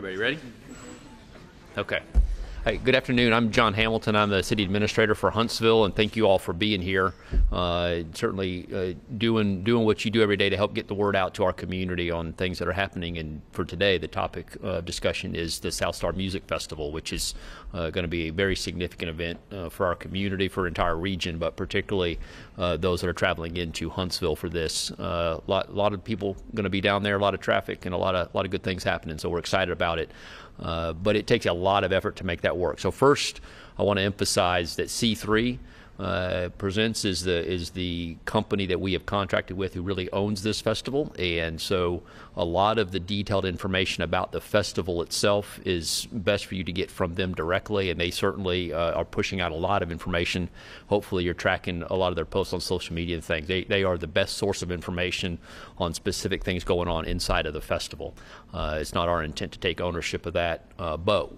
Everybody ready? Okay. Hey, good afternoon. I'm John Hamilton. I'm the city administrator for Huntsville, and thank you all for being here. Certainly doing what you do every day to help get the word out to our community on things that are happening. And for today, the topic of discussion is the South Star Music Festival, which is going to be a very significant event for our community, for our entire region, but particularly those that are traveling into Huntsville for this. A lot of people going to be down there, a lot of traffic, and a lot of good things happening. So we're excited about it. But it takes a lot of effort to make that work. So first, I want to emphasize that C3 Presents is the company that we have contracted with who really owns this festival, and so a lot of the detailed information about the festival itself is best for you to get from them directly, and they certainly are pushing out a lot of information. Hopefully you're tracking a lot of their posts on social media and things. They are the best source of information on specific things going on inside of the festival. It's not our intent to take ownership of that, but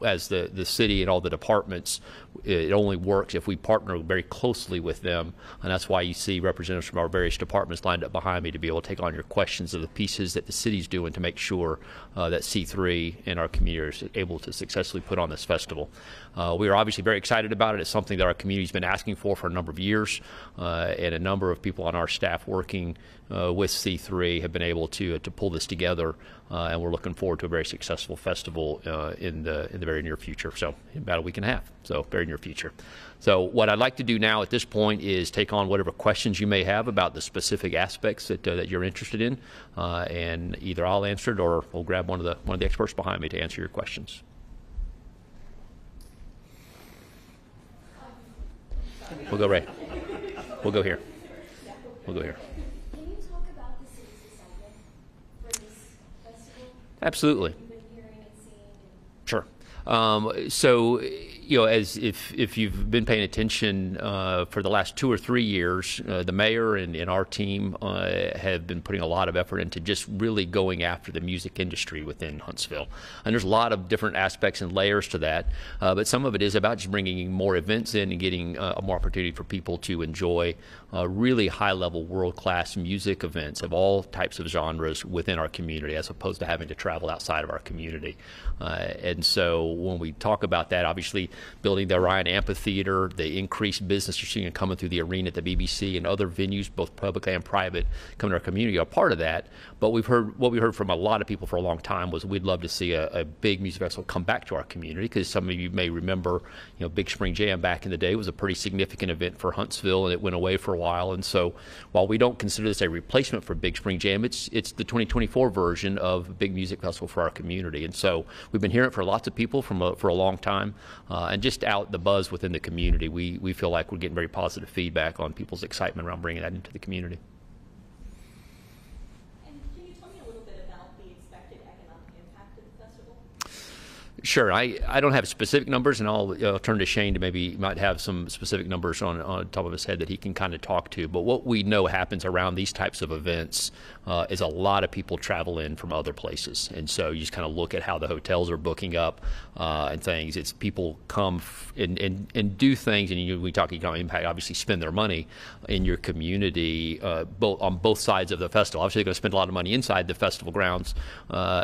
as the city and all the departments, it only works if we partner very closely with them, and that's why you see representatives from our various departments lined up behind me to be able to take on your questions of the pieces that the city's doing to make sure that C3 and our community are able to successfully put on this festival. We are obviously very excited about it. It's something that our community's been asking for a number of years, and a number of people on our staff working with C3 have been able to pull this together, and we're looking forward to a very successful festival in the very near future. So in about a week and a half, so very near future. So what I'd like to do now at this point is take on whatever questions you may have about the specific aspects that you're interested in, and either I'll answer it or we'll grab one of the experts behind me to answer your questions. We'll go right. We'll go here. We'll go here. Can you talk about the city's excitement for this festival? Absolutely. You've been hearing and seeing. Sure. So, you know, as if you've been paying attention for the last 2 or 3 years, the mayor and our team have been putting a lot of effort into just really going after the music industry within Huntsville. And there's a lot of different aspects and layers to that, but some of it is about just bringing more events in and getting more opportunity for people to enjoy really high-level, world-class music events of all types of genres within our community, as opposed to having to travel outside of our community. And so when we talk about that, obviously building the Orion Amphitheater, the increased business you're seeing coming through the arena at the BBC and other venues, both public and private, coming to our community are part of that. But what we heard from a lot of people for a long time was we'd love to see a big music festival come back to our community, because some of you may remember, you know, Big Spring Jam back in the day was a pretty significant event for Huntsville, and it went away for a while. And so while we don't consider this a replacement for Big Spring Jam, it's the 2024 version of a big music festival for our community. And so we've been hearing it for lots of people for a long time, and just out the buzz within the community, we feel like we're getting very positive feedback on people's excitement around bringing that into the community. And can you tell me a little bit about the expected economic impact of the festival? Sure. I don't have specific numbers, and I'll turn to Shane to maybe might have some specific numbers on top of his head that he can kind of talk to. But what we know happens around these types of events is a lot of people travel in from other places. And so you just kind of look at how the hotels are booking up and things. It's people come and do things, and we talk economic impact, obviously spend their money in your community on both sides of the festival. Obviously, they're going to spend a lot of money inside the festival grounds,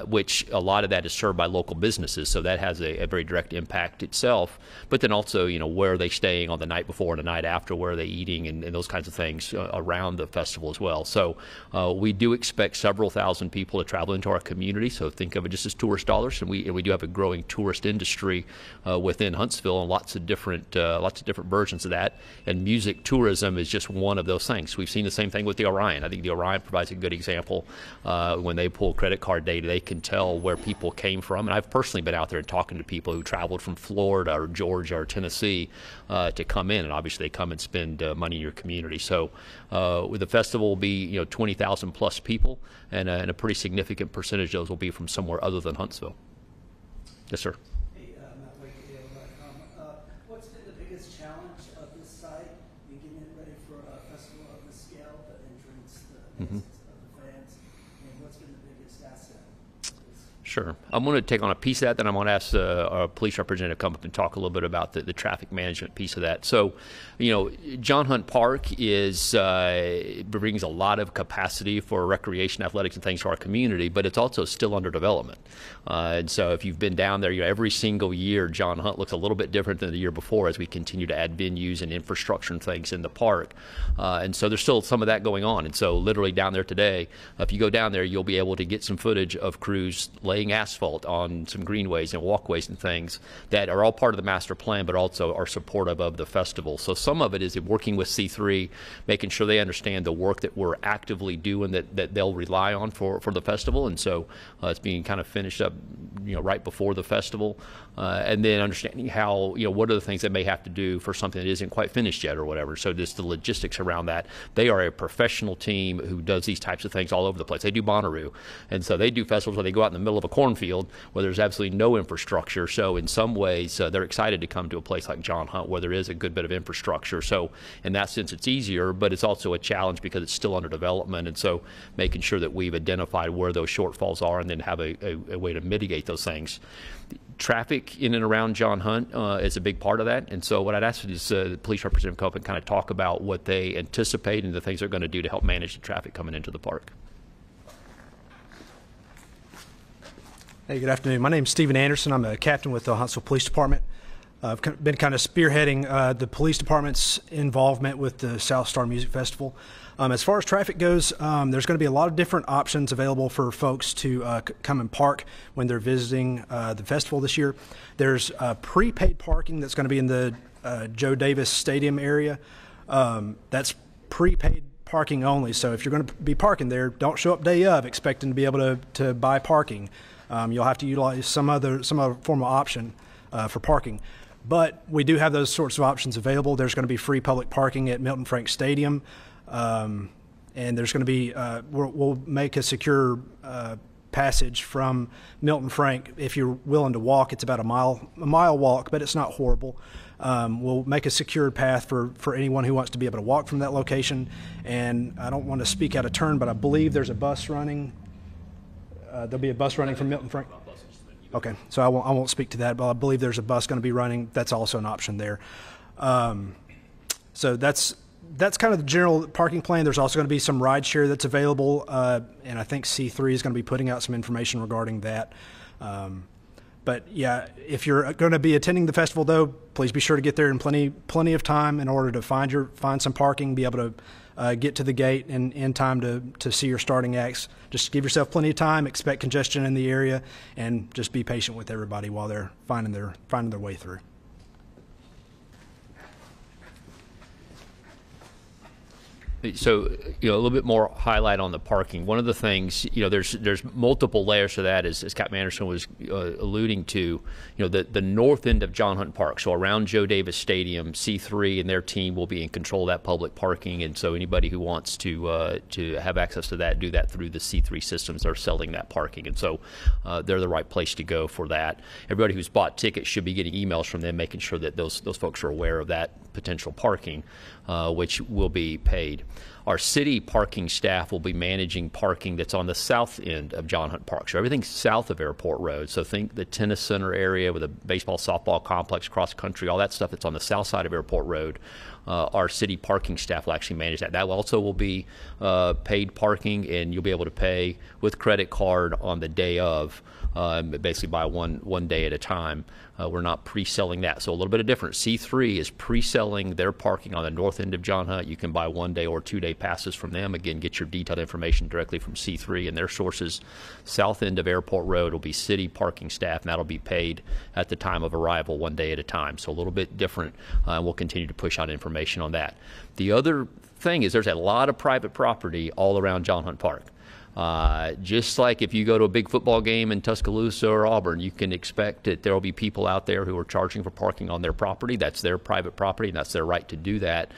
which a lot of that is served by local businesses. So that has a very direct impact itself. But then also, you know, where are they staying on the night before and the night after? Where are they eating and those kinds of things around the festival as well. So we do expect several thousand people to travel into our community. So think of it just as tourist dollars, and we do have a growing tourist industry within Huntsville, and lots of different versions of that. And music tourism is just one of those things. We've seen the same thing with the Orion. I think the Orion provides a good example. When they pull credit card data, they can tell where people came from. And I've personally been out there and talking to people who traveled from Florida or Georgia or Tennessee to come in, and obviously they come and spend money in your community. So the festival will be 20,000 plus people, and a pretty significant percentage of those will be from somewhere other than Huntsville. Yes, sir. Hey, Matt Wake, what's been the biggest challenge of this site in getting it ready for a festival of this scale, the entrance, the of the fans, and what's been the biggest asset of this? Sure. I'm going to take on a piece of that, then I'm going to ask our police representative to come up and talk a little bit about the traffic management piece of that. So, John Hunt Park brings a lot of capacity for recreation, athletics, and things to our community, but it's also still under development. And so if you've been down there, every single year, John Hunt looks a little bit different than the year before as we continue to add venues and infrastructure and things in the park. And so there's still some of that going on. And so literally down there today, if you go down there, you'll be able to get some footage of crews laying asphalt on some greenways and walkways and things that are all part of the master plan, but also are supportive of the festival. So some of it is working with C3, making sure they understand the work that we're actively doing that they'll rely on for the festival. And so it's being kind of finished up, right before the festival. And then understanding how, what are the things they may have to do for something that isn't quite finished yet or whatever. So just the logistics around that. They are a professional team who does these types of things all over the place. They do Bonnaroo. And so they do festivals where they go out in the middle of a cornfield where there's absolutely no infrastructure. So in some ways, they're excited to come to a place like John Hunt where there is a good bit of infrastructure. So in that sense, it's easier, but it's also a challenge because it's still under development. And so making sure that we've identified where those shortfalls are and then have a way to mitigate those things. Traffic in and around John Hunt is a big part of that. And so what I'd ask is the police representative come up and kind of talk about what they anticipate and the things they're going to do to help manage the traffic coming into the park. Hey, good afternoon. My name is Stephen Anderson. I'm a captain with the Huntsville Police Department. I've been kind of spearheading the police department's involvement with the South Star Music Festival. As far as traffic goes, there's going to be a lot of different options available for folks to come and park when they're visiting the festival this year. There's prepaid parking that's going to be in the Joe Davis Stadium area. That's prepaid parking only. So if you're going to be parking there, don't show up day of expecting to be able to buy parking. You'll have to utilize some other form of option for parking. But we do have those sorts of options available. There's going to be free public parking at Milton Frank Stadium. And there's going to be, we'll make a secure passage from Milton Frank. If you're willing to walk, it's about a mile walk, but it's not horrible. We'll make a secured path for anyone who wants to be able to walk from that location. And I don't want to speak out of turn, but I believe there's a bus running. There'll be a bus running from Milton Frank. Okay, so I won't speak to that, but I believe there's a bus going to be running. That's also an option there. So that's kind of the general parking plan. There's also going to be some ride share that's available, and I think C3 is going to be putting out some information regarding that. But yeah, if you're going to be attending the festival, though, please be sure to get there in plenty of time in order to find some parking, be able to get to the gate in time to see your starting acts. Just give yourself plenty of time, expect congestion in the area, and just be patient with everybody while they're finding their way through. So, a little bit more highlight on the parking. One of the things, there's multiple layers to that, as Captain Anderson was alluding to. The north end of John Hunt Park, so around Joe Davis Stadium, C3 and their team will be in control of that public parking, and so anybody who wants to have access to that, do that through the C3 systems. They're selling that parking, and so they're the right place to go for that. Everybody who's bought tickets should be getting emails from them, making sure that those folks are aware of that potential parking, which will be paid. Our city parking staff will be managing parking that's on the south end of John Hunt Park. So everything south of Airport Road. So think the tennis center area with a baseball, softball complex, cross country, all that stuff that's on the south side of Airport Road. Our city parking staff will actually manage that. That also will be paid parking, and you'll be able to pay with credit card on the day of, basically by one day at a time. We're not pre-selling that. So a little bit of difference. C3 is pre-selling their parking on the north end of John Hunt. You can buy 1 day or 2 day passes from them. Again, get your detailed information directly from C3 and their sources. South end of Airport Road will be city parking staff, and that'll be paid at the time of arrival 1 day at a time. So a little bit different, and we'll continue to push out information on that. The other thing is there's a lot of private property all around John Hunt Park. Just like if you go to a big football game in Tuscaloosa or Auburn, you can expect that there will be people out there who are charging for parking on their property. That's their private property, and that's their right to do that.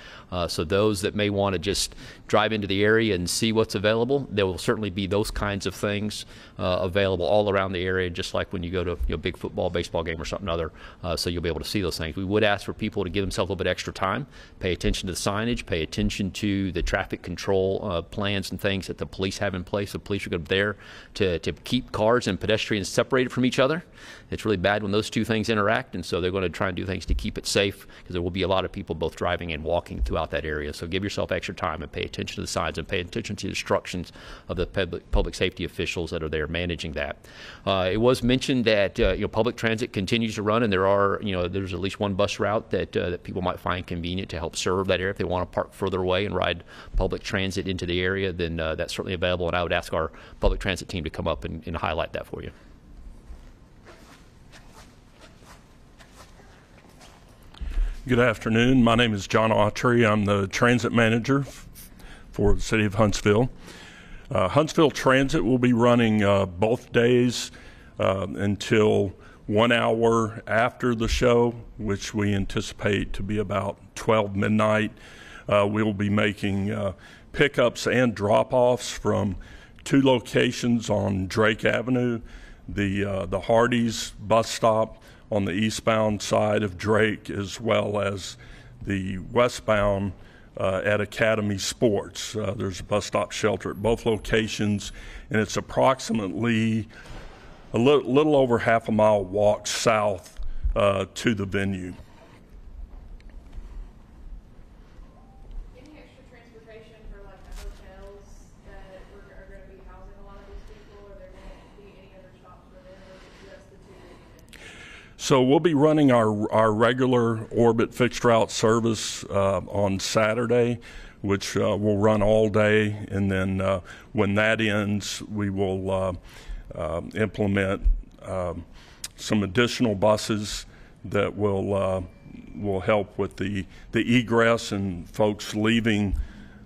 So those that may want to just drive into the area and see what's available, there will certainly be those kinds of things available all around the area, just like when you go to a big football, baseball game or something other. So you'll be able to see those things. We would ask for people to give themselves a little bit extra time, pay attention to the signage, pay attention to the traffic control plans and things that the police have in place So police are going to be there to keep cars and pedestrians separated from each other. It's really bad when those two things interact, and so they're going to try and do things to keep it safe, because there will be a lot of people both driving and walking throughout that area. So give yourself extra time and pay attention to the signs and pay attention to the instructions of the public safety officials that are there managing that. It was mentioned that public transit continues to run, and there's at least one bus route that people might find convenient to help serve that area. If they want to park further away and ride public transit into the area, then that's certainly available, and I would ask our public transit team to come up and highlight that for you. Good afternoon. My name is John Autry. I'm the transit manager for the city of Huntsville. Huntsville Transit will be running both days until 1 hour after the show, which we anticipate to be about 12 midnight. We'll be making pickups and drop-offs from 2 locations on Drake Avenue, the Hardee's bus stop on the eastbound side of Drake, as well as the westbound at Academy Sports. There's a bus stop shelter at both locations, and it's approximately a little over half a mile walk south to the venue. Any extra transportation for like the hotels that are going to be housing a lot of these people? Are there going to be any other stops for them, or is it just the 2 that you mentioned? So we'll be running our regular Orbit fixed route service on Saturday, which will run all day, and then when that ends, we will implement some additional buses that will help with the egress, and folks leaving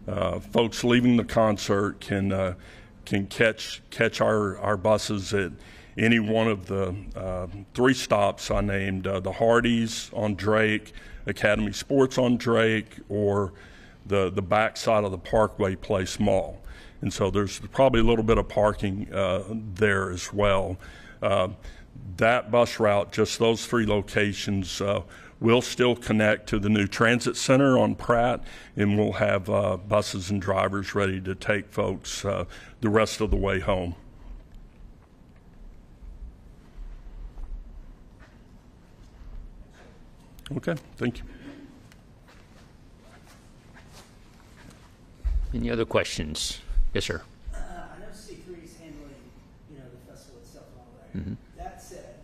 the concert can catch our buses at any one of the 3 stops I named, the Hardee's on Drake, Academy Sports on Drake, or the back side of the Parkway Place Mall. And so there's probably a little bit of parking there as well. That bus route, just those 3 locations, will still connect to the new transit center on Pratt, and we'll have buses and drivers ready to take folks the rest of the way home. Okay, thank you. Any other questions? Yes, sir. I know C3 is handling, the festival itself and all that. Mm-hmm. That said,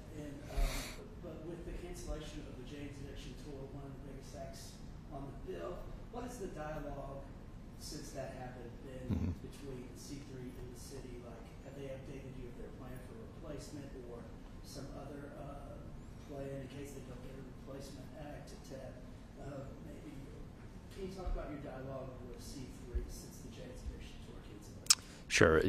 but with the cancellation of the Jane's Addiction Tour, one of the biggest acts on the bill, what is the dialogue since that happened been between C3 and the city? Like, have they updated you if they're planning for replacement or some other plan in case they don't get a replacement act to maybe? Can you talk about your dialogue with C3 since the Jane's Addiction Tour canceled? Sure.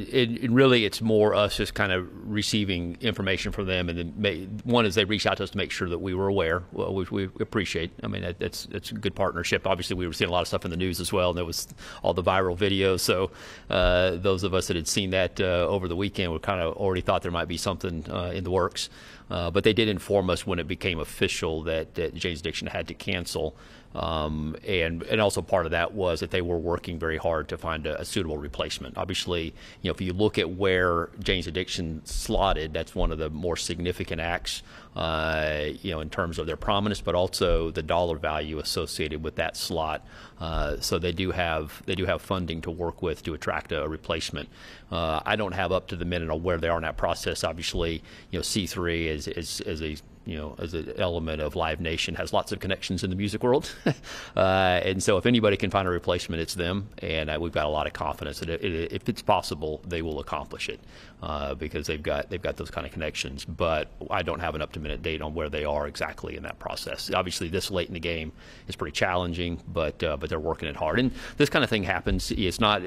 Really, it's more us just kind of receiving information from them, and then one is they reached out to us to make sure that we were aware, which we appreciate. I mean, that's a good partnership. Obviously, we were seeing a lot of stuff in the news as well, and there was all the viral videos. So those of us that had seen that over the weekend, we kind of already thought there might be something in the works. But they did inform us when it became official that Jane's Addiction had to cancel. And also part of that was that they were working very hard to find a suitable replacement. Obviously, if you look at where Jane's Addiction slotted, that's one of the more significant acts, in terms of their prominence, but also the dollar value associated with that slot. So they do have funding to work with to attract a replacement. I don't have up to the minute on where they are in that process. Obviously, C3 as an element of Live Nation has lots of connections in the music world, and so if anybody can find a replacement, it's them. And we've got a lot of confidence that if it's possible, they will accomplish it because they've got those kind of connections. But I don't have an up-to-minute date on where they are exactly in that process. Obviously, this late in the game is pretty challenging, but they're working it hard. And this kind of thing happens. It's not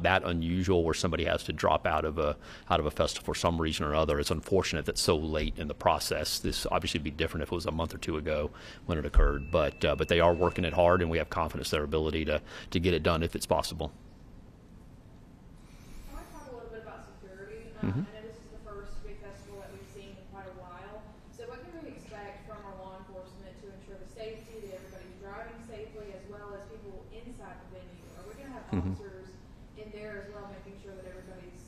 that unusual where somebody has to drop out of a festival for some reason or other. It's unfortunate that so late in the process. This obviously would be different if it was a month or 2 ago when it occurred, but they are working it hard, and we have confidence in their ability to get it done if it's possible. I want to talk a little bit about security. I know this is the first big festival that we've seen in quite a while. So what can we expect from our law enforcement to ensure the safety, that everybody's driving safely, as well as people inside the venue? Are we going to have officers in there as well, making sure that everybody's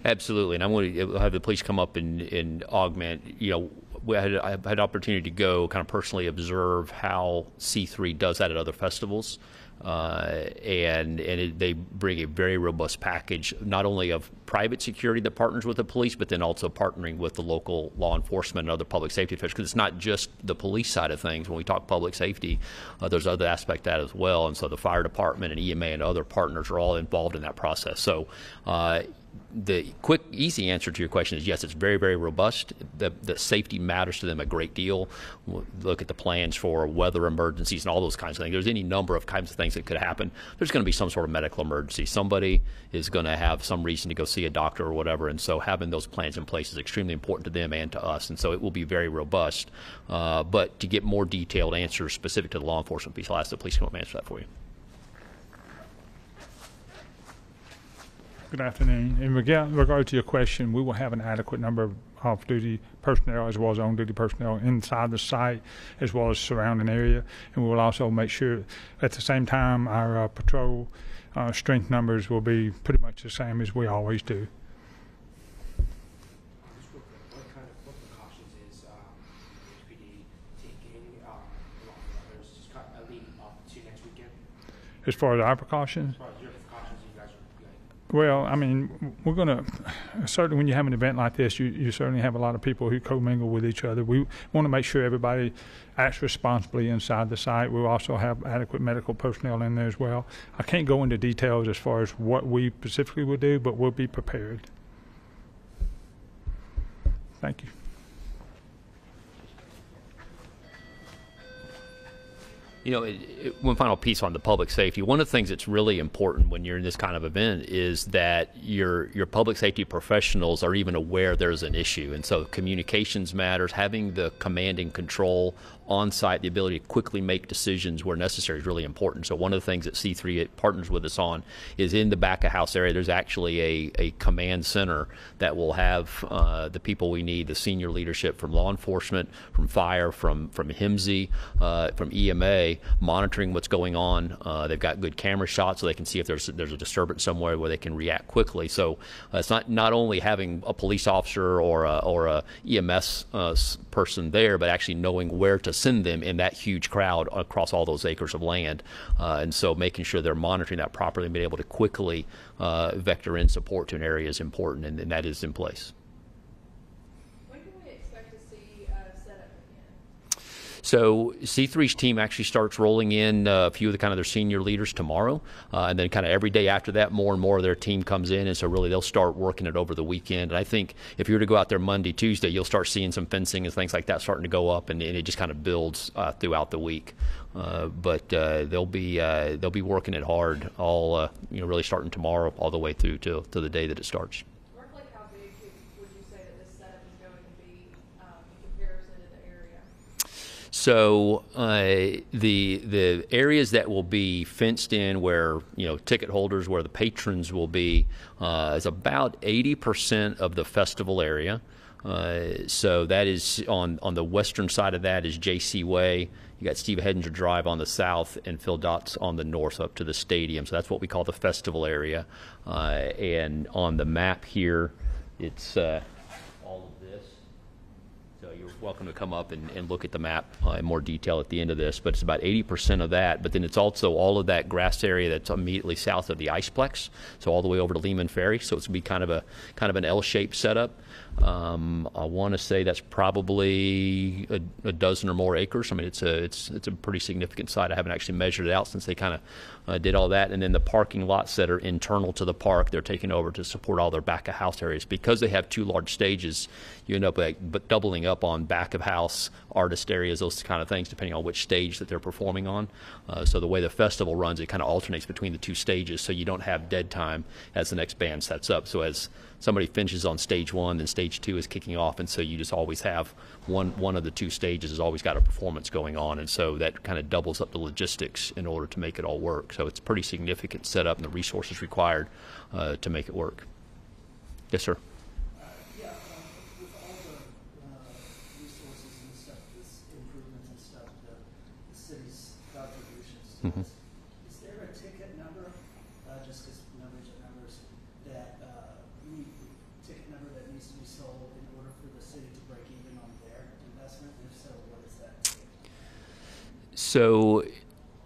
Absolutely, and I'm going to have the police come up and augment. I had opportunity to go kind of personally observe how C3 does that at other festivals. They bring a very robust package, not only of private security that partners with the police, but then also partnering with the local law enforcement and other public safety officials. Because it's not just the police side of things. When we talk public safety, there's other aspect of that as well. And so the fire department and EMA and other partners are all involved in that process. So the quick, easy answer to your question is yes, it's very, very robust. The safety matters to them a great deal. We'll look at the plans for weather emergencies and all those kinds of things. There's any number of kinds of things that could happen. There's going to be some sort of medical emergency. Somebody is going to have some reason to go see a doctor or whatever, and so having those plans in place is extremely important to them and to us, and so it will be very robust. But to get more detailed answers specific to the law enforcement piece, I'll ask the police to come up and answer that for you. Good afternoon. In regard to your question, we will have an adequate number of off-duty personnel as well as on-duty personnel inside the site as well as surrounding area. And we will also make sure at the same time our patrol strength numbers will be pretty much the same as we always do. What precautions is HPD taking along with others just leading up to next weekend? As far as our precautions? As far as your precautions you guys are well, I mean, we're going to, certainly when you have an event like this, you certainly have a lot of people who commingle with each other. We want to make sure everybody acts responsibly inside the site. We'll also have adequate medical personnel in there as well. I can't go into details as far as what we specifically will do, but we'll be prepared. Thank you. One final piece on the public safety. One of the things that's really important when you're in this kind of event is that your public safety professionals are even aware there's an issue. And so communications matters. Having the command and control on site, the ability to quickly make decisions where necessary is really important. So one of the things that C3 partners with us on is in the back of house area, there's actually a command center that will have the people we need, the senior leadership from law enforcement, from fire, from HIMSI, from EMA, monitoring what's going on. They've got good camera shots so they can see if there's a disturbance somewhere where they can react quickly. So it's not only having a police officer or a EMS person there, but actually knowing where to send them in that huge crowd across all those acres of land. And so making sure they're monitoring that properly and being able to quickly vector in support to an area is important, and that is in place. When can we expect to see Sept again? So C3's team actually starts rolling in a few of the kind of their senior leaders tomorrow, and then kind of every day after that, more and more of their team comes in, and so really they'll start working it over the weekend. And I think if you were to go out there Monday, Tuesday, you'll start seeing some fencing and things like that starting to go up, and it just kind of builds throughout the week. But they'll be working it hard, all really starting tomorrow all the way through to the day that it starts. Roughly how big would you say that this setup is going to be in comparison to the area? So the areas that will be fenced in, where ticket holders, where the patrons will be, is about 80% of the festival area. So that is on the western side of that is J.C. Way. You got Steve Hedinger Drive on the south and Phil Dots on the north up to the stadium. So that's what we call the festival area. And on the map here, it's all of this. So you're welcome to come up and look at the map in more detail at the end of this. But it's about 80% of that. But then it's also all of that grass area that's immediately south of the Iceplex. So all the way over to Lehman Ferry. So it's going to be kind of an L-shaped setup. I want to say that's probably a dozen or more acres. I mean, it's a pretty significant site. I haven't actually measured it out since they kind of did all that. And then the parking lots that are internal to the park, they're taking over to support all their back of house areas. Because they have two large stages, you end up doubling up on back of house, artist areas, those kind of things, depending on which stage that they're performing on. So the way the festival runs, it kind of alternates between the two stages, so you don't have dead time as the next band sets up. So as somebody finishes on stage one, then stage two is kicking off, and so you just always have one of the two stages has always got a performance going on, and so that kind of doubles up the logistics in order to make it all work. So it's a pretty significant setup and the resources required to make it work. Yes, sir. With all the resources and stuff, this improvements and stuff, the city's contributions to this, is there a ticket number, just because numbers are numbers, that we So,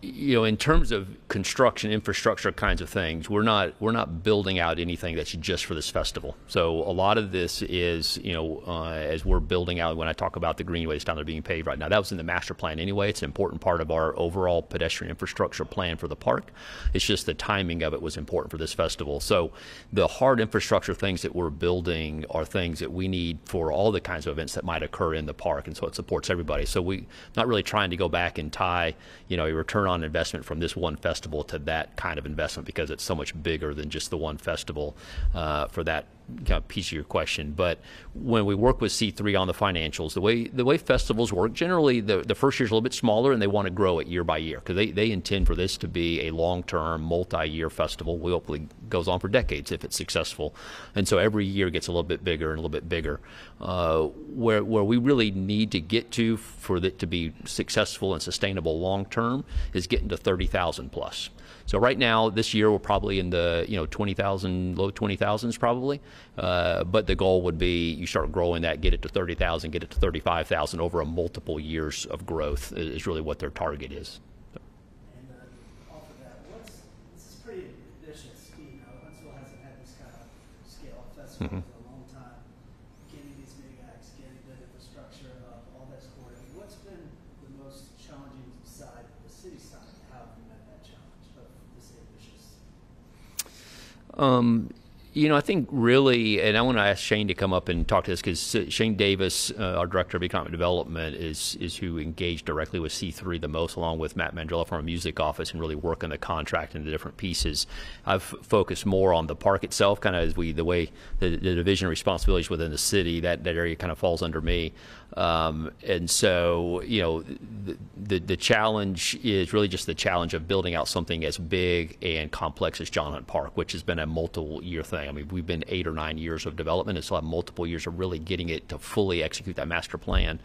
in terms of construction, infrastructure kinds of things, we're not building out anything that's just for this festival. So a lot of this is, as we're building out, when I talk about the greenways down there being paved right now, that was in the master plan anyway. It's an important part of our overall pedestrian infrastructure plan for the park. It's just the timing of it was important for this festival. So the hard infrastructure things that we're building are things that we need for all the kinds of events that might occur in the park, and so it supports everybody. So we're not really trying to go back and tie, a return on investment from this one festival to that kind of investment, because it's so much bigger than just the one festival for that kind of piece of your question. But when we work with C3 on the financials, the way festivals work, generally the first year's a little bit smaller, and they want to grow it year by year, because they intend for this to be a long-term, multi-year festival. We hopefully goes on for decades if it's successful, and so every year gets a little bit bigger and a little bit bigger. Where we really need to get to for it to be successful and sustainable long-term is getting to 30,000 plus. So right now, this year, we're probably in the 20,000, low 20,000s probably. But the goal would be you start growing that, get it to 30,000, get it to 35,000 over a multiple years of growth is really what their target is. And off of that, this is pretty ambitious. Huntsville hasn't had this kind of scale festival for a long time. Getting these big acts, getting the infrastructure, all that supported. What's been the most challenging side, the city side? How have you met that challenge of this ambitious? I think really, and I want to ask Shane to come up and talk to this, because Shane Davis, our Director of Economic Development, is who engaged directly with C3 the most, along with Matt Mandrella from our music office, and really working the contract into different pieces. I've focused more on the park itself, kind of as the way the division of responsibilities within the city, that area kind of falls under me. And so, the challenge is really just the challenge of building out something as big and complex as John Hunt Park, which has been a multiple-year thing. I mean, we've been 8 or 9 years of development, and still have multiple years of really getting it to fully execute that master plan.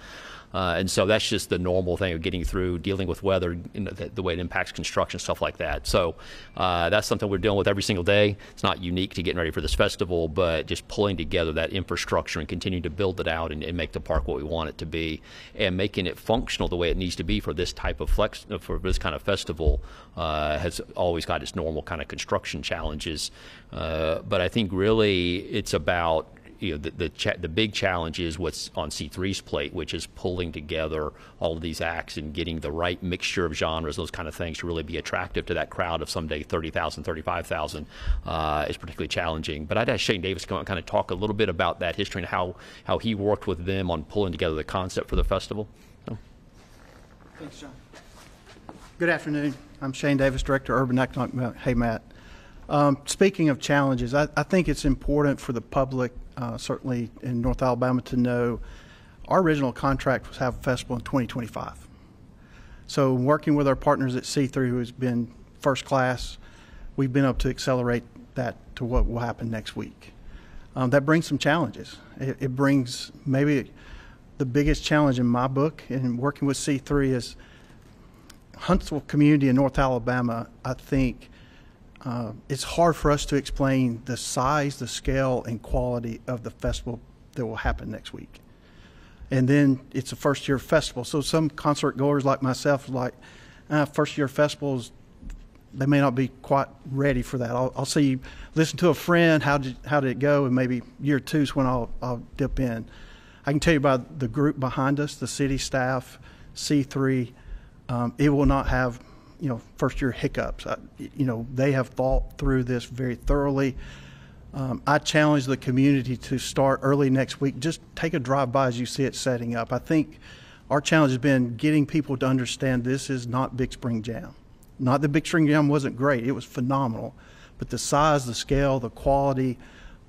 And so that's just the normal thing of getting through, dealing with weather, the way it impacts construction, stuff like that. So that's something we're dealing with every single day. It's not unique to getting ready for this festival, but just pulling together that infrastructure and continuing to build it out and make the park what we want it to be, and making it functional the way it needs to be for this type of for this kind of festival has always got its normal kind of construction challenges. But I think really it's about the big challenge is what's on C3's plate, which is pulling together all of these acts and getting the right mixture of genres, those kind of things, to really be attractive to that crowd of someday 30,000, 35,000 is particularly challenging. But I'd ask Shane Davis to come and kind of talk a little bit about that history and how he worked with them on pulling together the concept for the festival. So. Thanks, John. Good afternoon. I'm Shane Davis, Director of Urban Economic. Hey, Matt. Speaking of challenges, I think it's important for the public, certainly in North Alabama, to know our original contract was to have a festival in 2025. So working with our partners at C3, who has been first class, we've been able to accelerate that to what will happen next week. That brings some challenges. It brings maybe the biggest challenge in my book, and working with C3, is Huntsville community in North Alabama. I think it's hard for us to explain the size, the scale, and quality of the festival that will happen next week. And then it's a first-year festival. So some concert goers like myself, first-year festivals, they may not be quite ready for that. I'll see, listen to a friend, how did it go, and maybe year 2 is when I'll dip in. I can tell you about the group behind us, the city staff, C3. It will not have first-year hiccups. They have thought through this very thoroughly. I challenge the community to start early next week. Just take a drive-by as you see it setting up. I think our challenge has been getting people to understand this is not Big Spring Jam. Not that Big Spring Jam wasn't great. It was phenomenal. But the size, the scale, the quality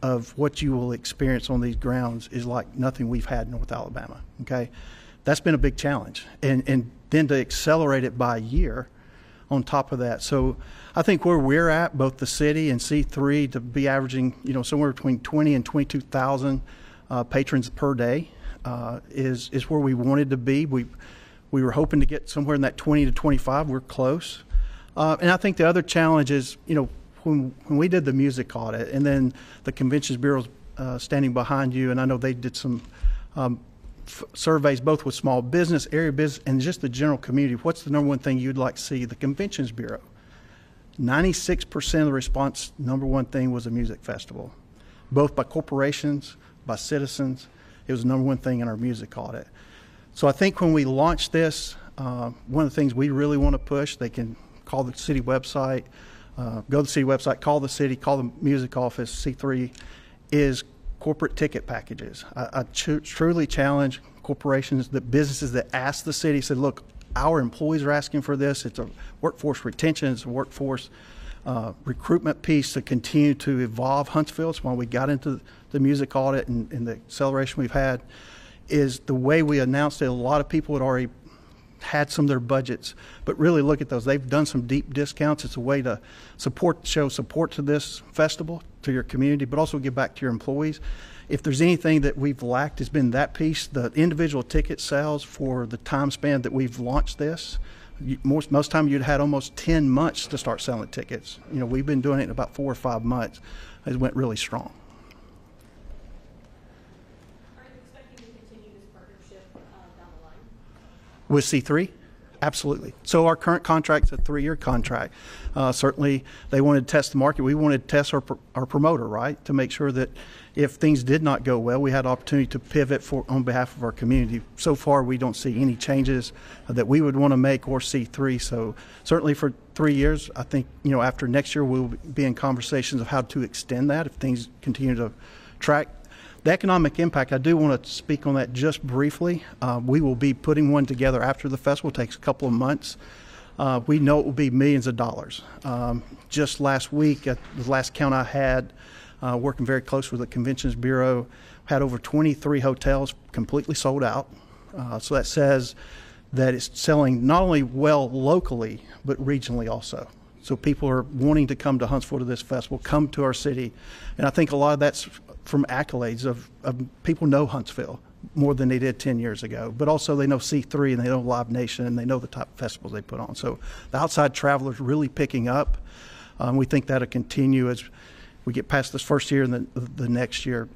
of what you will experience on these grounds is like nothing we've had in North Alabama. Okay? That's been a big challenge. And then to accelerate it by a year on top of that. So I think where we're at, both the city and C3, to be averaging somewhere between 20 and 22,000 patrons per day is where we wanted to be. We were hoping to get somewhere in that 20 to 25. We're close. And I think the other challenge is, when we did the music audit, and then the Conventions Bureau's standing behind you, and I know they did some surveys both with small business, area business, and just the general community. What's the number one thing you'd like to see? The Conventions Bureau. 96% of the response, number one thing was a music festival, both by corporations, by citizens. It was the number one thing in our music audit. So I think when we launch this, one of the things we really want to push, they can call the city website, go to the city website, call the city, call the music office, C3, is corporate ticket packages. I truly challenge corporations, the businesses that ask the city, said, look, our employees are asking for this. It's a workforce retention, it's a workforce recruitment piece to continue to evolve Huntsville. It's why we got into the music audit and the acceleration we've had, is the way we announced it. A lot of people had already had some of their budgets, but really look at those. They've done some deep discounts. It's a way to show support to this festival, to your community, but also give back to your employees. If there's anything that we've lacked, has been that piece. The individual ticket sales for the time span that we've launched this, most time you'd had almost 10 months to start selling tickets. You know, we've been doing it in about 4 or 5 months. It went really strong. Are you expecting to continue this partnership down the line? With C3? Absolutely. So our current contract's a 3-year contract. Certainly, they wanted to test the market. We wanted to test our promoter, right, to make sure that if things did not go well, we had opportunity to pivot on behalf of our community. So far, we don't see any changes that we would want to make or C3. So certainly for 3 years, I think, you know, after next year, we'll be in conversations of how to extend that if things continue to track. The economic impact, I do want to speak on that just briefly. We will be putting one together after the festival. It takes a couple of months. We know it will be millions of dollars. Just last week, at the last count I had, working very close with the Conventions Bureau, had over 23 hotels completely sold out. So that says that it's selling not only well locally, but regionally also. So people are wanting to come to Huntsville to this festival, come to our city. And I think a lot of that's from accolades of people know Huntsville more than they did 10 years ago. But also they know C3 and they know Live Nation and they know the type of festivals they put on. So the outside travelers really picking up. We think that'll continue as we get past this first year and the next year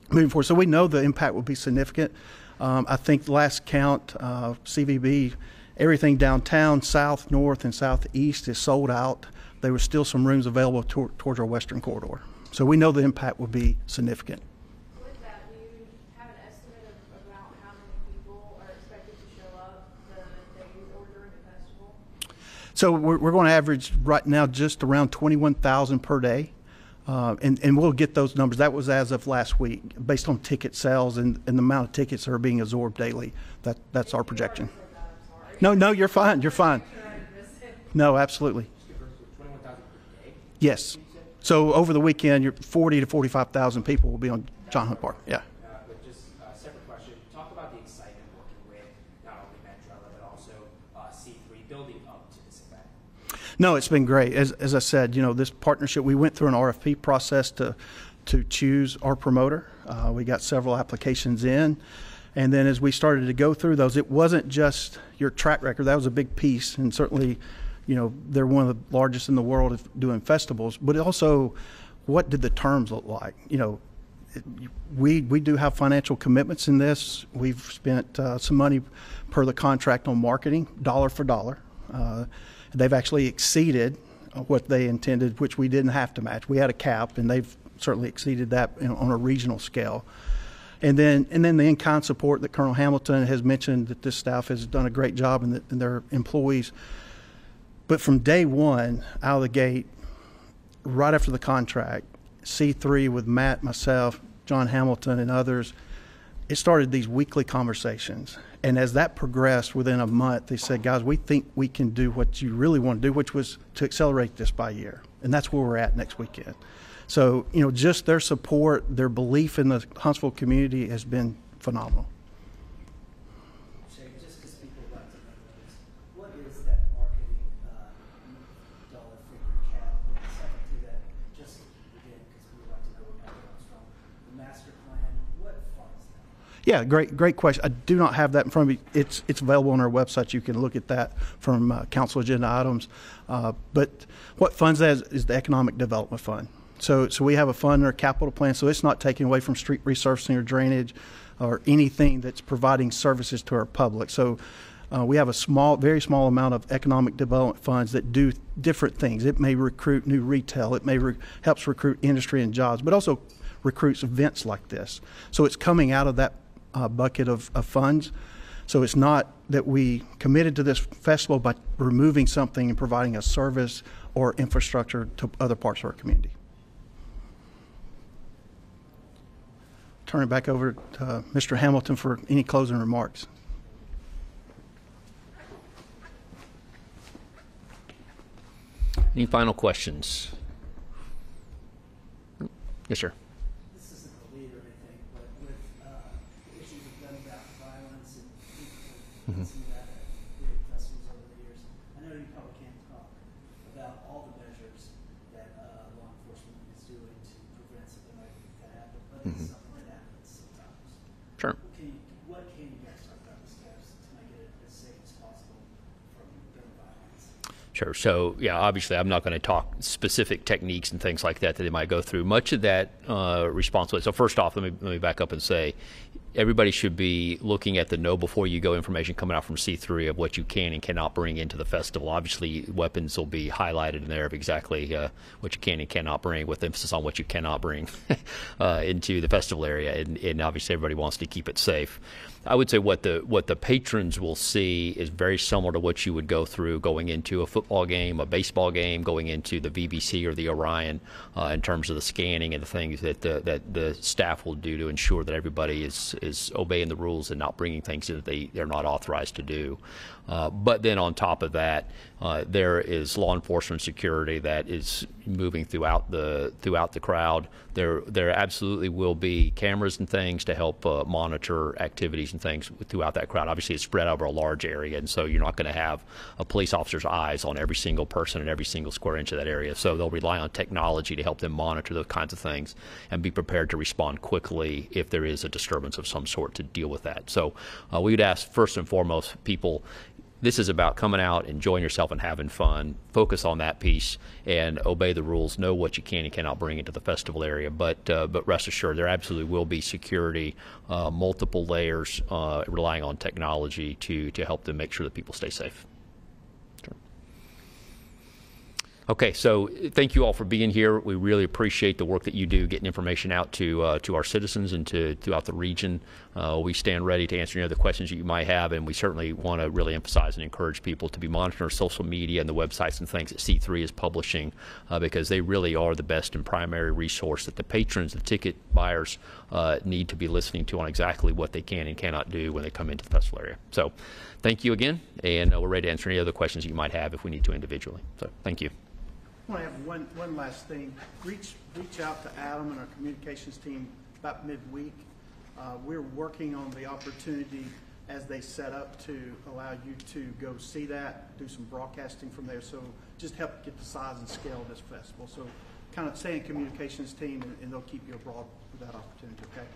moving forward. So we know the impact will be significant. I think the last count, CVB, everything downtown, south, north, and southeast is sold out. There were still some rooms available towards our western corridor. So we know the impact will be significant. With that, do you have an estimate of about how many people are expected to show up the days or during the festival? So we're going to average right now just around 21,000 per day. And we'll get those numbers. That was as of last week, based on ticket sales and the amount of tickets that are being absorbed daily. That's our projection. No, you're fine. You're fine. No, absolutely. 21,000 per day? Yes. So over the weekend, 40 to 45,000 people will be on John Hunt Park. Yeah. But just a separate question. Talk about the excitement working with not only Mandrella, but also C3 building up to this event. No, it's been great. As I said, you know, this partnership, we went through an RFP process to choose our promoter. We got several applications in. And then as we started to go through those, it wasn't just your track record. That was a big piece. And certainly, you know, they're one of the largest in the world of doing festivals. But also, what did the terms look like? You know, we do have financial commitments in this. We've spent some money per the contract on marketing, dollar for dollar. They've actually exceeded what they intended, which we didn't have to match. We had a cap, and they've certainly exceeded that, you know, on a regional scale. And then the in-kind support that Colonel Hamilton has mentioned, that this staff has done a great job, and their employees. But from day one, out of the gate, right after the contract, C3 with Matt, myself, John Hamilton, and others, it started these weekly conversations. And as that progressed within a month, they said, guys, we think we can do what you really want to do, which was to accelerate this by a year. And that's where we're at next weekend. So, you know, just their support, their belief in the Huntsville community has been phenomenal. Shane, just because people like to know this, what is that marketing dollar figure cap? And second to that, just again, because people like to know where that comes from, the master plan, what funds that? Yeah, great question. I do not have that in front of me. It's available on our website. You can look at that from council agenda items. But what funds that is the Economic Development Fund. So we have a fund in our capital plan, so it's not taking away from street resurfacing or drainage. or anything that's providing services to our public. So we have a very small amount of economic development funds that do different things. It may recruit new retail. It may helps recruit industry and jobs, but also recruits events like this. So it's coming out of that bucket of funds. So it's not that we committed to this festival by removing something and providing a service or infrastructure to other parts of our community. Turn it back over to Mr. Hamilton for any closing remarks. Any final questions? Yes, sir. This isn't the lead or anything, but with issues of gun violence and people some of that at big festivals over the years, I know you probably can't talk about all the measures that law enforcement is doing to prevent something like that happen, but it's something that happens sometimes. Sure. What can you guys talk about the steps to make it as safe as possible from gun violence? Sure. So, yeah, obviously I'm not going to talk specific techniques and things like that they might go through. Much of that responsibility. So first off, let me back up and say everybody should be looking at the know before you go information coming out from C3 of what you can and cannot bring into the festival. Obviously, weapons will be highlighted in there of exactly what you can and cannot bring, with emphasis on what you cannot bring into the festival area. And obviously everybody wants to keep it safe. I would say what the patrons will see is very similar to what you would go through going into a football game, a baseball game, going into the BBC or the Orion, in terms of the scanning and the things that the staff will do to ensure that everybody is obeying the rules and not bringing things that they're not authorized to do. But then on top of that, there is law enforcement security that is moving throughout the crowd. There absolutely will be cameras and things to help monitor activities and things throughout that crowd. Obviously, it's spread over a large area, and so you're not going to have a police officer's eyes on every single person in every single square inch of that area. So they'll rely on technology to help them monitor those kinds of things and be prepared to respond quickly if there is a disturbance of some sort to deal with that. So we would ask first and foremost people, this is about coming out, enjoying yourself, and having fun. Focus on that piece and obey the rules. Know what you can and cannot bring into the festival area. But rest assured, there absolutely will be security, multiple layers, relying on technology to help them make sure that people stay safe. Okay, so thank you all for being here. We really appreciate the work that you do getting information out to our citizens and throughout the region. We stand ready to answer any other questions that you might have, and we certainly want to really emphasize and encourage people to be monitoring social media and the websites and things that C3 is publishing, because they really are the best and primary resource that the patrons, the ticket buyers, need to be listening to on exactly what they can and cannot do when they come into the festival area. So thank you again, and we're ready to answer any other questions that you might have if we need to individually. So thank you. I want to have one last thing. Reach out to Adam and our communications team about midweek. We're working on the opportunity as they set up to allow you to go see that, do some broadcasting from there. So just help get the size and scale of this festival. So kind of stay in communications team, and they'll keep you abroad with that opportunity, okay?